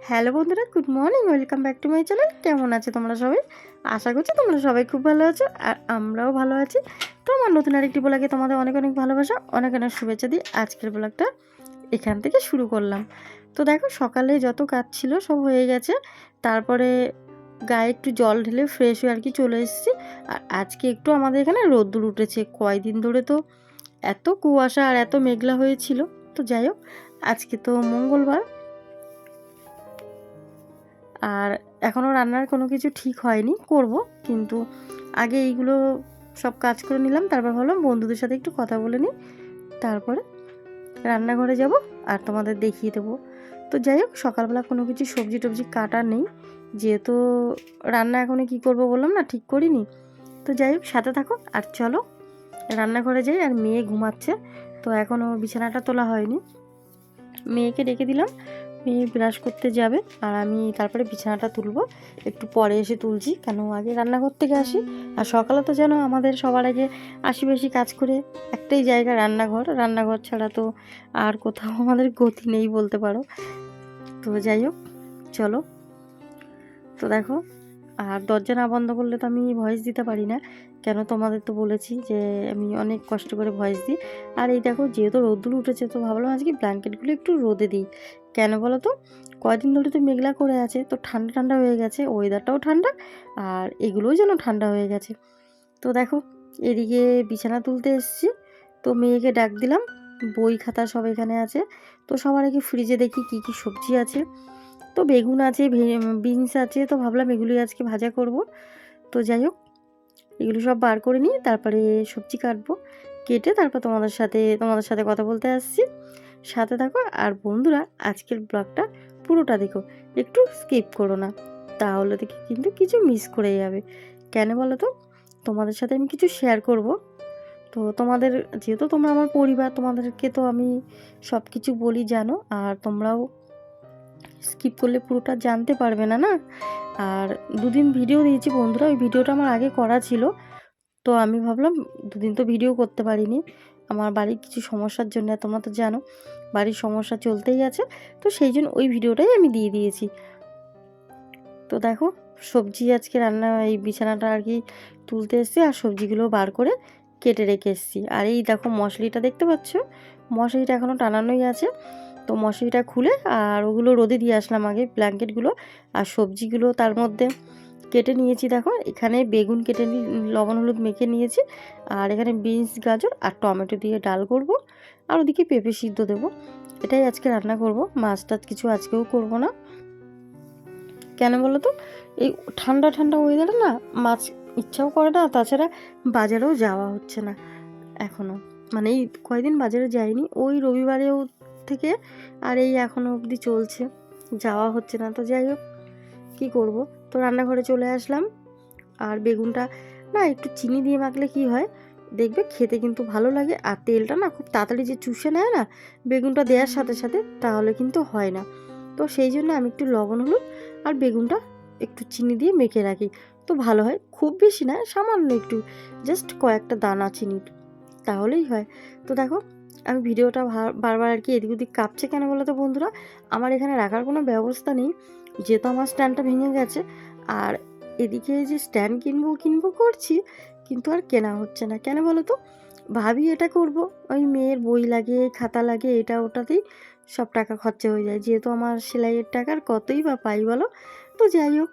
Hello বন্ধুরা, good morning, welcome back to my channel. কেমন আছো তোমরা সবাই? আশা করছি তোমরা সবাই খুব ভালো আছো, আর আমরাও ভালো আছি। তো আমার নতুন আরেকটি ব্লগে তোমাদের অনেক অনেক ভালোবাসা, অনেক অনেক শুভেচ্ছা দিই। আজকের ব্লগটা এখান থেকে শুরু করলাম। তো দেখো, সকালে যত কাজ ছিল সব হয়ে গেছে। তারপরে গায়ে একটু জল ঢেলে ফ্রেশ হয়ে আর কি চলে এসেছি। আর আজকে একটু আমাদের এখানে রোদ্দুর উঠেছে। কয়দিন ধরে তো এত কুয়াশা আর এত মেঘলা হয়েছিল। তো যাই হোক, আজকে তো মঙ্গলবার, আর এখনও রান্নার কোনো কিছু ঠিক হয়নি, করব। কিন্তু আগে এইগুলো সব কাজ করে নিলাম, তারপর ভাবলাম বন্ধুদের সাথে একটু কথা বলে নিই, তারপরে রান্নাঘরে যাব আর তোমাদের দেখিয়ে দেবো। তো যাই হোক, সকালবেলা কোনো কিছু সবজি টবজি কাটা নেই, যেহেতু রান্না এখনও কী করব বললাম না, ঠিক করিনি। তো যাই হোক, সাথে থাকো আর চলো রান্নাঘরে যাই। আর মেয়ে ঘুমাচ্ছে, তো এখনও বিছানাটা তোলা হয়নি। মেয়েকে ডেকে দিলাম, মেয়ে ব্রাশ করতে যাবে, আর আমি তারপরে বিছানাটা তুলবো। একটু পরে এসে তুলছি, কেন আগে রান্নাঘর থেকে আসি। আর সকালে তো যেন আমাদের সবার আগে আশি বেশি কাজ করে একটাই জায়গা, রান্নাঘর। রান্নাঘর ছাড়া তো আর কোথাও আমাদের গতি নেই বলতে পারো। তো যাই হোক, চলো। তো দেখো, আর দরজা না বন্ধ করলে তো আমি ভয়েস দিতে পারি না, কেন তোমাদের তো বলেছি যে আমি অনেক কষ্ট করে ভয়েস দিই। আর এই দেখো, যেহেতু রোদ্দুর উঠেছে, তো ভাবলাম আজকে ব্ল্যাঙ্কেটগুলো একটু রোদে দিই। কেন বলো তো, কয়দিন ধরে তো মেঘলা করে আছে, তো ঠান্ডা ঠান্ডা হয়ে গেছে, ওয়েদারটাও ঠান্ডা, আর এগুলোও যেন ঠান্ডা হয়ে গেছে। তো দেখো, এদিকে বিছানা তুলতে এসেছি, তো মেয়েকে ডাক দিলাম। বই খাতা সব এখানে আছে। তো সবার আগে ফ্রিজে দেখি কি কি সবজি আছে। তো বেগুন আছে, বিনস আছে, তো ভাবলাম এগুলোই আজকে ভাজা করব। তো যাই হোক, এগুলো সব বার করে নিয়ে তারপরে সবজি কাটবো, কেটে তারপর তোমাদের সাথে কথা বলতে আসছি। সাথে থাকো, আর বন্ধুরা আজকের ব্লগটা পুরোটা দেখো, একটু স্কিপ করো না, তাহলে দেখি কিন্তু কিছু মিস করে যাবে। কেন বলো তো, তোমাদের সাথে আমি কিছু শেয়ার করব। তো তোমাদের, যেহেতু তোমরা আমার পরিবার, তোমাদেরকে তো আমি সব কিছু বলি জানো, আর তোমরাও স্কিপ করলে পুরোটা জানতে পারবে না না। আর দুদিন ভিডিও দিয়েছি বন্ধুরা, ওই ভিডিওটা আমার আগে করা ছিল, তো আমি ভাবলাম দুদিন তো ভিডিও করতে পারিনি, আমার বাড়ির কিছু সমস্যার জন্য। তোমরা তো জানো বাড়ির সমস্যা চলতেই আছে, তো সেই জন্য ওই ভিডিওটাই আমি দিয়ে দিয়েছি। তো দেখো, সবজি আজকে রান্না, এই বিছানাটা আর কি তুলতে এসেছি, আর সবজিগুলো বার করে কেটে রেখে এসেছি। আর এই দেখো, মশারিটা দেখতে পাচ্ছ, মশারিটা এখনও টানানোই আছে। তো মশারিটা খুলে আর ওগুলো রোদে দিয়ে আসলাম আগে, ব্ল্যাঙ্কেটগুলো। আর সবজিগুলো তার মধ্যে কেটে নিয়েছি। দেখো, এখানে বেগুন কেটে লবণ হলুদ মেখে নিয়েছি, আর এখানে বিনস, গাজর আর টমেটো দিয়ে ডাল করব, আর ওদিকে পেঁপে সিদ্ধ দেবো। এটাই আজকে রান্না করব, মাছ টাছ কিছু আজকেও করব না। কেন বলো তো, এই ঠান্ডা ঠান্ডা ওয়েদারে না মাছ ইচ্ছাও করে না, তাছাড়া বাজারেও যাওয়া হচ্ছে না এখনও। মানে এই কয়দিন বাজারে যাইনি, ওই রবিবারেও থেকে আর এই এখনও অবধি চলছে, যাওয়া হচ্ছে না। তো যাই হোক, কী করব। তো রান্নাঘরে চলে আসলাম। আর বেগুনটা না একটু চিনি দিয়ে মাখলে কি হয় দেখবে, খেতে কিন্তু ভালো লাগে। আর তেলটা না খুব তাড়াতাড়ি যে চুষে নেয় না বেগুনটা দেওয়ার সাথে সাথে, তাহলে কিন্তু হয় না। তো সেই জন্য আমি একটু লবণ হলুদ আর বেগুনটা একটু চিনি দিয়ে মেখে রাখি, তো ভালো হয়। খুব বেশি না, সামান্য একটু, জাস্ট কয়েকটা দানা চিনি, তাহলেই হয়। তো দেখো, আমি ভিডিওটা বারবার আর কি এদিক ওদিক কাঁপছে। কেন বলো তো বন্ধুরা, আমার এখানে রাখার কোনো ব্যবস্থা নেই, যেহেতু আমার স্ট্যান্ডটা ভেঙে গেছে। আর এদিকে যে স্ট্যান্ড কিনবো কিনবো করছি, কিন্তু আর কেনা হচ্ছে না। কেন বলো তো, ভাবি এটা করব, ওই মেয়ের বই লাগে, খাতা লাগে, এটা ওটাতেই সব টাকা খরচা হয়ে যায়, যেহেতু আমার সেলাইয়ের টাকার কতই বা পাই বলো। তো যাই হোক,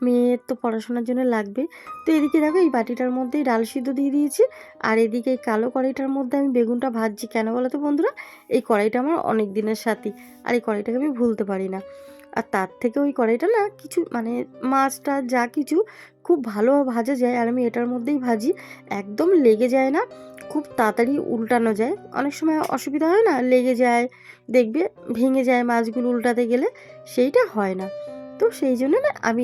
মেয়ের তো পড়াশোনার জন্য লাগবে। তো এদিকে দেখো, এই বাটিটার মধ্যেই ডাল সিদ্ধ দিয়ে দিয়েছি, আর এদিকে এই কালো কড়াইটার মধ্যে আমি বেগুনটা ভাজছি। কেন বলো তো বন্ধুরা, এই কড়াইটা আমার অনেক দিনের সাথী, আর এই কড়াইটাকে আমি ভুলতে পারি না। আর তার থেকে ওই কড়াইটা না কিছু মানে মাছটা যা কিছু খুব ভালো ভাজা যায়, আর আমি এটার মধ্যেই ভাজি, একদম লেগে যায় না, খুব তাড়াতাড়ি উল্টানো যায়। অনেক সময় অসুবিধা হয় না, লেগে যায়, দেখবে ভেঙে যায় মাছগুলো উল্টাতে গেলে, সেইটা হয় না। তো সেই জন্য না আমি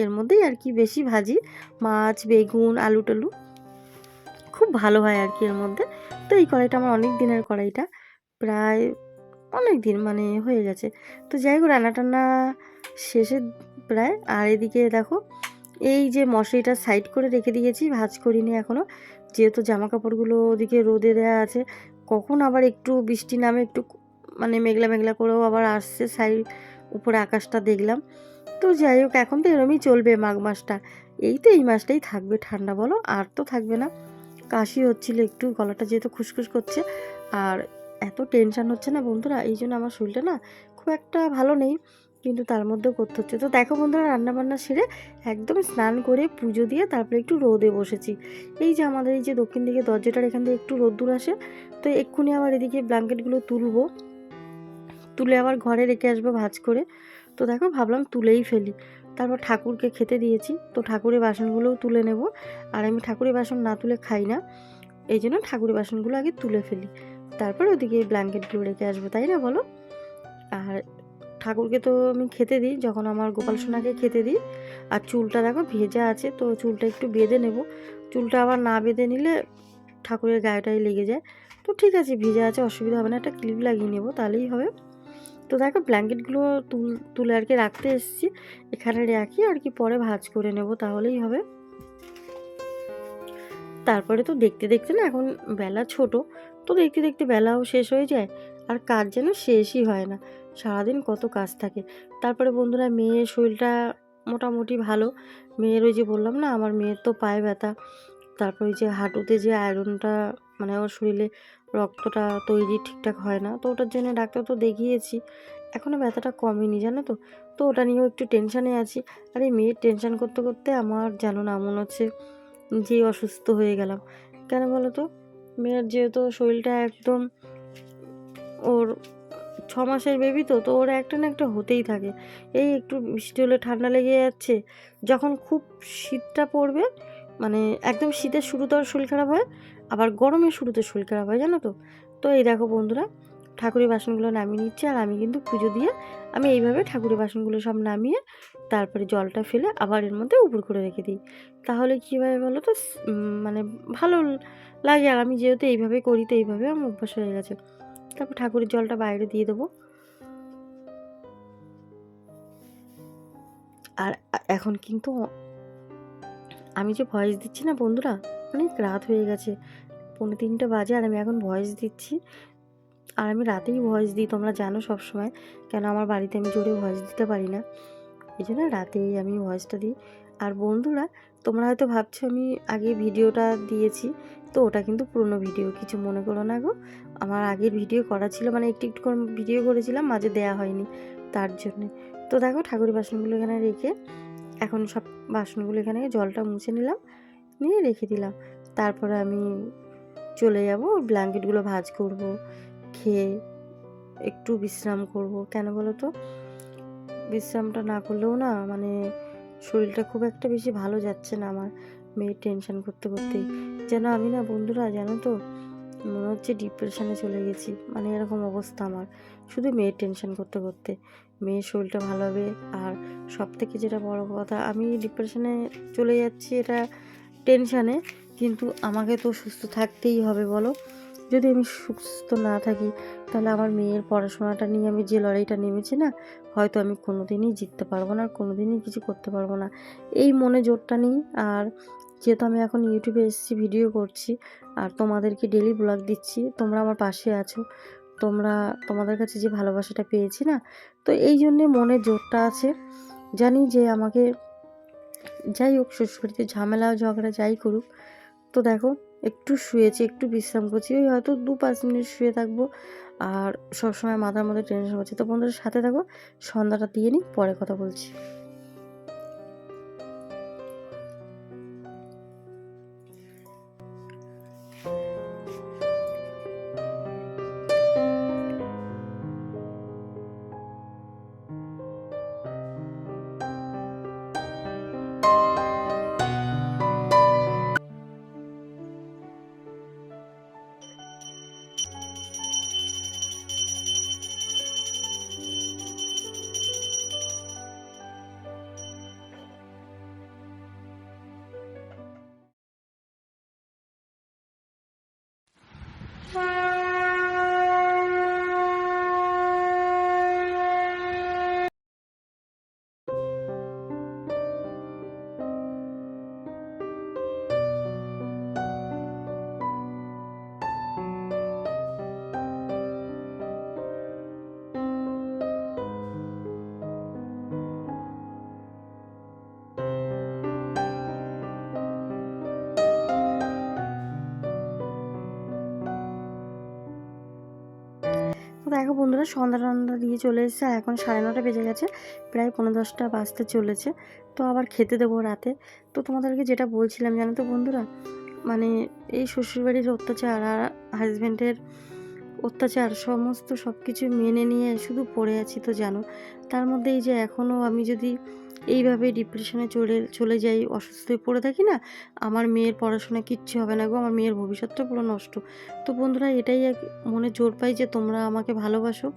এর মধ্যেই আর কি বেশি ভাজি, মাছ, বেগুন, আলু টালু খুব ভালো হয় আর কি এর মধ্যে। তো এই কড়াইটা আমার অনেক দিনের কড়াইটা, প্রায় অনেক দিন মানে হয়ে গেছে। তো যাই হোক, রান্না টান্না শেষে প্রায়। আর এদিকে দেখো, এই যে মশারিটা সাইড করে রেখে দিয়েছি, ভাঁজ করিনি এখনও, যেহেতু জামা কাপড়গুলো ওদিকে রোদে দেওয়া আছে, কখন আবার একটু বৃষ্টি নামে একটু মানে মেঘলা মেঘলা করেও আবার আসছে, উপরে আকাশটা দেখলাম। তো যাই হোক, এখন তো এরমই চলবে মাঘ মাসটা, এই তো এই মাসটাই থাকবে ঠান্ডা, বলো আর তো থাকবে না। কাশি হচ্ছিল একটু, গলাটা যেহেতু খুসখুস করছে, আর এত টেনশন হচ্ছে না বন্ধুরা, এই জন্য আমার শরীরটা না খুব একটা ভালো নেই, কিন্তু তার মধ্যেও করতে হচ্ছে। তো দেখো বন্ধুরা, রান্নাবান্না সেরে একদম স্নান করে পুজো দিয়ে তারপরে একটু রোদে বসেছি। এই যে আমাদের এই যে দক্ষিণ দিকে দরজাটার এখান থেকে একটু রোদ্দুর আসে, তো এক্ষুনি আবার এদিকে ব্ল্যাঙ্কেটগুলো তুলবো, তুলে আবার ঘরে রেখে আসবো ভাঁজ করে। তো দেখো ভাবলাম তুলেই ফেলি, তারপর ঠাকুরকে খেতে দিয়েছি, তো ঠাকুরের বাসনগুলোও তুলে নেব। আর আমি ঠাকুরের বাসন না তুলে খাই না, এই জন্য ঠাকুরের বাসনগুলো আগে তুলে ফেলি, তারপর ওদিকে ব্ল্যাঙ্কেটগুলো রেখে আসবো, তাই না বলো। আর ঠাকুরকে তো আমি খেতে দিই, যখন আমার গোপাল সোনাকে খেতে দিই। আর চুলটা দেখো ভেজা আছে, তো চুলটা একটু বেঁধে নেব, চুলটা আবার না বেঁধে নিলে ঠাকুরের গায়েটাই লেগে যায়। তো ঠিক আছে, ভেজা আছে, অসুবিধা হবে না, একটা ক্লিপ লাগিয়ে নেব, তাহলেই হবে। তো দেখো ব্ল্যাঙ্কেটগুলো তুলে আর কি রাখতে এসেছি, এখানে রাখি আর কি, পরে ভাঁজ করে নেব, তাহলেই হবে। তারপরে তো দেখতে দেখতে না, এখন বেলা ছোট, তো দেখতে দেখতে বেলাও শেষ হয়ে যায়, আর কাজ যেন শেষই হয় না, সারাদিন কত কাজ থাকে। তারপরে বন্ধুরা, মেয়ের শরীরটা মোটামুটি ভালো। মেয়ের ওই যে বললাম না, আমার মেয়ের তো পায়ে ব্যথা, তারপর ওই যে হাঁটুতে যে আয়রনটা, মানে ওর শরীরে রক্তটা তৈরি ঠিকঠাক হয় না, তো ওটার জন্য ডাক্তার তো দেখিয়েছি, এখনও ব্যথাটা কমেনি জানো তো। তো ওটা নিয়েও একটু টেনশানে আছি। আর এই মেয়ের টেনশান করতে করতে আমার জানো না মনে হচ্ছে যে অসুস্থ হয়ে গেলাম। কেন বলো তো, মেয়ের যেহেতু শরীরটা একদম, ওর 6 মাসের বেবি, তো তো ওর একটা না একটা হতেই থাকে। এই একটু বৃষ্টি হলে ঠান্ডা লেগে যাচ্ছে, যখন খুব শীতটা পড়বে, মানে একদম শীতের শুরুতে ওর শরীর খারাপ হয়, আবার গরমের শুরুতে শরীর খারাপ হয় জানো তো। তো এই দেখো বন্ধুরা, ঠাকুরের বাসনগুলো নামিয়ে নিচ্ছে, আর আমি কিন্তু পুজো দিয়ে আমি এইভাবে ঠাকুরের বাসনগুলো সব নামিয়ে তারপরে জলটা ফেলে আবার এর মধ্যে উপর করে রেখে দিই। তাহলে কীভাবে বলো তো, মানে ভালো লাগে, আর আমি যেহেতু এইভাবে করি, তো এইভাবে আমার অভ্যাস হয়ে গেছে। তারপর ঠাকুরের জলটা বাইরে দিয়ে দেবো। আর এখন কিন্তু আমি যে ভয়েস দিচ্ছি না বন্ধুরা, অনেক রাত হয়ে গেছে, 2:45 বাজে, আর আমি এখন ভয়েস দিচ্ছি। আর আমি রাতেই ভয়েস দিই, তোমরা জানো সব সময়, কেন আমার বাড়িতে আমি জোরে ভয়েস দিতে পারি না, এই জন্য রাতেই আমি ভয়েসটা দিই। আর বন্ধুরা, তোমরা হয়তো ভাবছো আমি আগে ভিডিওটা দিয়েছি, তো ওটা কিন্তু পুরনো ভিডিও, কিছু মনে করো না গো। আমার আগের ভিডিও করা ছিল, মানে একটু একটু করে ভিডিও করেছিলাম, মাঝে দেয়া হয়নি, তার জন্যে। তো দেখো ঠাকুরের বাসনগুলো এখানে রেখে, এখন সব বাসনগুলো এখানে জলটা মুছে নিলাম, নিয়ে রেখে দিলাম। তারপরে আমি চলে যাব, ব্ল্যাঙ্কেটগুলো ভাঁজ করব, খেয়ে একটু বিশ্রাম করব। কেন বলো তো, বিশ্রামটা না করলেও না, মানে শরীরটা খুব একটা বেশি ভালো যাচ্ছে না আমার, মেয়ের টেনশন করতে করতেই যেন আমি না বন্ধুরা, জানো তো, মনে হচ্ছে ডিপ্রেশনে চলে গেছি, মানে এরকম অবস্থা আমার, শুধু মেয়ের টেনশন করতে করতে। মেয়ের শরীরটা ভালো হবে, আর সব থেকে যেটা বড় কথা, আমি ডিপ্রেশনে চলে যাচ্ছি এটা টেনশানে, কিন্তু আমাকে তো সুস্থ থাকতেই হবে বলো। যদি আমি সুস্থ না থাকি, তাহলে আমার মেয়ের পড়াশোনাটা নিয়ে আমি যে লড়াইটা নেমেছি না, হয়তো আমি কোনো দিনই জিততে পারবো না, আর কোনো দিনই কিছু করতে পারবো না, এই মনে জোরটা নেই। আর যেহেতু আমি এখন ইউটিউবে এসেছি, ভিডিও করছি, আর তোমাদেরকে ডেলি ব্লগ দিচ্ছি, তোমরা আমার পাশে আছো, তোমাদের কাছে যে ভালোবাসাটা পেয়েছি না, তো এই জন্যে মনে জোরটা আছে। জানি যে আমাকে, যাই হোক, শ্বশুরবাড়িতে ঝামেলা ঝগড়া যাই করুক, তো দেখো একটু শুয়েছি, একটু বিশ্রাম করছি, ওই হয়তো 2-5 মিনিট শুয়ে থাকবো। আর সবসময় মাথার মধ্যে টেনশন হচ্ছে, তো বন্ধুদের সাথে থাকো, সন্ধ্যাটা দিয়ে নিই, পরে কথা বলছি। দেখো বন্ধুরা, সন্ধ্যা টন্ধা দিয়ে চলে এসেছে, আর এখন 9:30 বেজে গেছে, প্রায় 9:45 বাজতে চলেছে। তো আবার খেতে দেবো রাতে। তো তোমাদেরকে যেটা বলছিলাম জানো তো বন্ধুরা, মানে এই শ্বশুরবাড়ির অত্যাচার আর হাজব্যান্ডের অত্যাচার সমস্ত সব কিছু মেনে নিয়ে শুধু পড়ে আছি তো জানো। তার মধ্যে এই যে এখনও আমি যদি এইভাবে ডিপ্রেশনে চলে যাই, অসুস্থ হয়ে পড়ে থাকি না, আমার মেয়ের পড়াশোনা কিচ্ছু হবে না গো, আমার মেয়ের ভবিষ্যৎটা পুরো নষ্ট। তো বন্ধুরা, এটাই মনে জোর পাই যে তোমরা আমাকে ভালোবাসো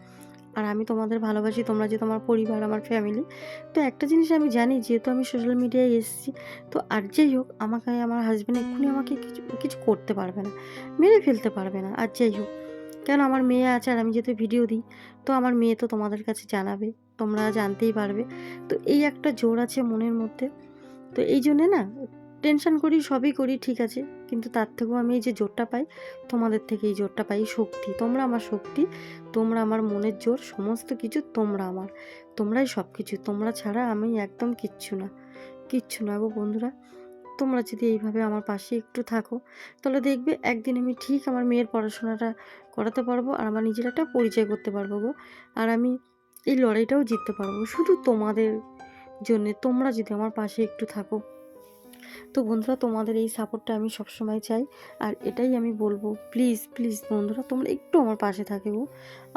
আর আমি তোমাদের ভালোবাসি, তোমরা যে তোমার পরিবার, আমার ফ্যামিলি। তো একটা জিনিস আমি জানি, যেহেতু আমি সোশ্যাল মিডিয়ায় এসেছি, তো আর যাই হোক, আমাকে আমার হাজব্যান্ড এক্ষুনি আমাকে কিছু কিছু করতে পারবে না, মেরে ফেলতে পারবে না। আর যাই হোক, কেন আমার মেয়ে আছে, আর আমি যেহেতু ভিডিও দিই, তো আমার মেয়ে তো তোমাদের কাছে জানাবে, তোমরা জানতেই পারবে। তো এই একটা জোর আছে মনের মধ্যে। তো এই জন্যে না টেনশন করি, সবই করি, ঠিক আছে, কিন্তু তার থেকেও আমি এই যে জোরটা পাই, তোমাদের থেকে এই জোরটা পাই, শক্তি। তোমরা আমার শক্তি, তোমরা আমার মনের জোর, সমস্ত কিছু তোমরা আমার, তোমরাই সব কিছু। তোমরা ছাড়া আমি একদম কিচ্ছু না, কিচ্ছু না গো বন্ধুরা। তোমরা যদি এইভাবে আমার পাশে একটু থাকো, তাহলে দেখবে একদিন আমি ঠিক আমার মেয়ের পড়াশোনাটা করাতে পারবো, আর আমার নিজের একটা পরিচয় করতে পারবো গো। আর আমি এই লড়াইটাও জিততে পারবো শুধু তোমাদের জন্যে, তোমরা যদি আমার পাশে একটু থাকো। তো বন্ধুরা, তোমাদের এই সাপোর্টটা আমি সবসময় চাই, আর এটাই আমি বলবো, প্লিজ প্লিজ বন্ধুরা, তোমরা একটু আমার পাশে থাকো।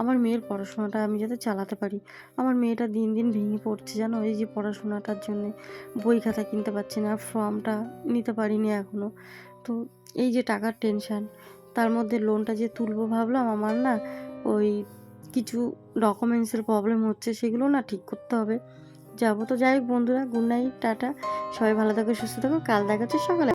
আমার মেয়ের পড়াশোনাটা আমি যাতে চালাতে পারি। আমার মেয়েটা দিন দিন ভেঙে পড়ছে জানো, এই যে পড়াশোনাটার জন্যে বই খাতা কিনতে পারছি না, ফর্মটা নিতে পারিনি এখনও। তো এই যে টাকার টেনশান, তার মধ্যে লোনটা যে তুলবো ভাবলাম, আমার না ওই কিছু ডকুমেন্টসের প্রবলেম হচ্ছে, সেগুলো না ঠিক করতে হবে, যাবো। তো যাই হোক বন্ধুরা, গুড নাইট, টাটা, সবাই ভালো থাকো, সুস্থ থাকো, কাল দেখা হচ্ছে সকালে।